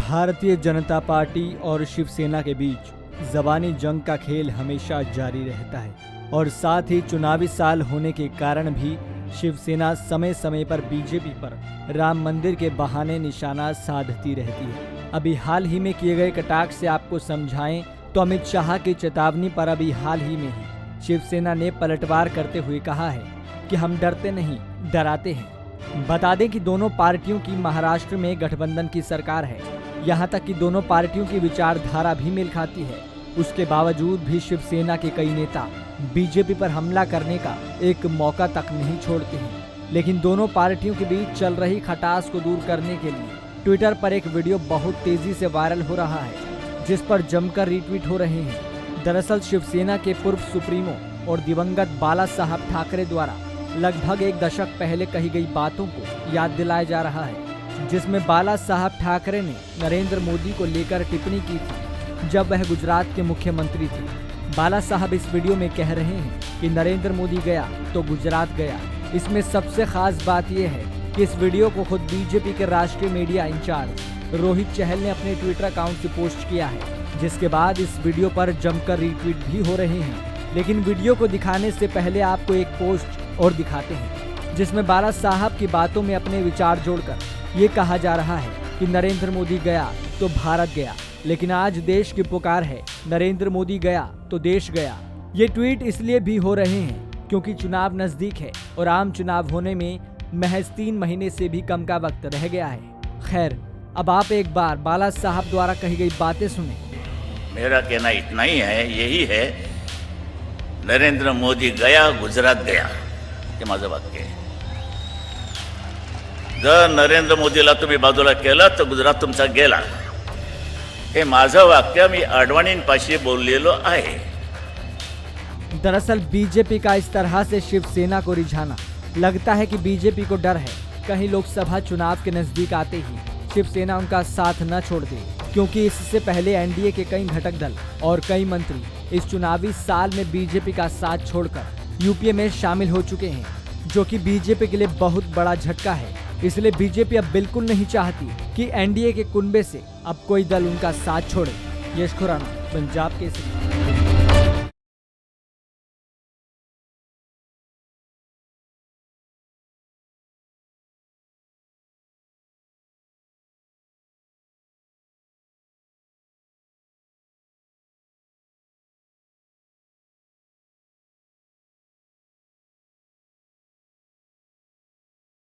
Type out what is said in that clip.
Bharatiya Janata party और शिवसेना के बीच ज़बानी जंग का खेल हमेशा जारी रहता है और साथ ही चुनावी साल होने के कारण भी शिवसेना समय समय पर बीजेपी पर राम मंदिर के बहाने निशाना साधती रहती है। अभी हाल ही में किए गए कटाक्ष से आपको समझाएं तो अमित शाह की चेतावनी पर अभी हाल ही में ही शिवसेना ने पलटवार करते हुए कहा है कि हम डरते नहीं, डराते हैं। बता दें कि दोनों पार्टियों की महाराष्ट्र में गठबंधन की सरकार है। यहाँ तक कि दोनों पार्टियों की विचारधारा भी मेल खाती है। उसके बावजूद भी शिवसेना के कई नेता बीजेपी पर हमला करने का एक मौका तक नहीं छोड़ते हैं। लेकिन दोनों पार्टियों के बीच चल रही खटास को दूर करने के लिए ट्विटर पर एक वीडियो बहुत तेजी से वायरल हो रहा है, जिस पर जमकर रीट्वीट हो रहे हैं। दरअसल शिवसेना के पूर्व सुप्रीमो और दिवंगत बाला साहब ठाकरे द्वारा लगभग एक दशक पहले कही गई बातों को याद दिलाया जा रहा है, जिसमें बाला साहब ठाकरे ने नरेंद्र मोदी को लेकर टिप्पणी की थी जब वह गुजरात के मुख्यमंत्री थे। बाला साहब इस वीडियो में कह रहे हैं कि नरेंद्र मोदी गया तो गुजरात गया। इसमें सबसे खास बात यह है कि इस वीडियो को खुद बीजेपी के राष्ट्रीय मीडिया इंचार्ज रोहित चहल ने अपने ट्विटर अकाउंट से पोस्ट किया है, जिसके बाद इस वीडियो पर जमकर रीट्वीट भी हो रहे हैं। लेकिन वीडियो को दिखाने से पहले आपको एक पोस्ट और दिखाते हैं, जिसमें बाला साहब की बातों में अपने विचार जोड़कर ये कहा जा रहा है कि नरेंद्र मोदी गया तो भारत गया, लेकिन आज देश की पुकार है, नरेंद्र मोदी गया तो देश गया। ये ट्वीट इसलिए भी हो रहे हैं क्योंकि चुनाव नजदीक है और आम चुनाव होने में महज 3 महीने से भी कम का वक्त रह गया है। खैर, अब आप एक बार बाला साहब द्वारा कही गई बातें सुने। मेरा कहना इतना ही है, यही है, नरेंद्र मोदी गया गुजरात गया, हे माझं वाक्य आहे। जर नरेंद्र मोदीला तुम्ही बाजूला केलं तर गुजरात तुमचा गेला, हे माझं वाक्य मी अडवाणींपाशी बोललेलो आहे। दरअसल बीजेपी का इस तरह से शिवसेना को रिझाना, लगता है कि बीजेपी को डर है कहीं लोकसभा चुनाव के नजदीक आते ही शिवसेना उनका साथ न छोड़ दे, क्योंकि इससे पहले एनडीए के कई घटक दल और कई मंत्री इस चुनावी साल में बीजेपी का साथ छोड़कर यूपीए में शामिल हो चुके हैं, जो कि बीजेपी के लिए बहुत बड़ा झटका है। इसलिए बीजेपी अब बिल्कुल नहीं चाहती कि एनडीए के कुनबे से अब कोई दल उनका साथ छोड़े। यश खुराना, पंजाब केसरी।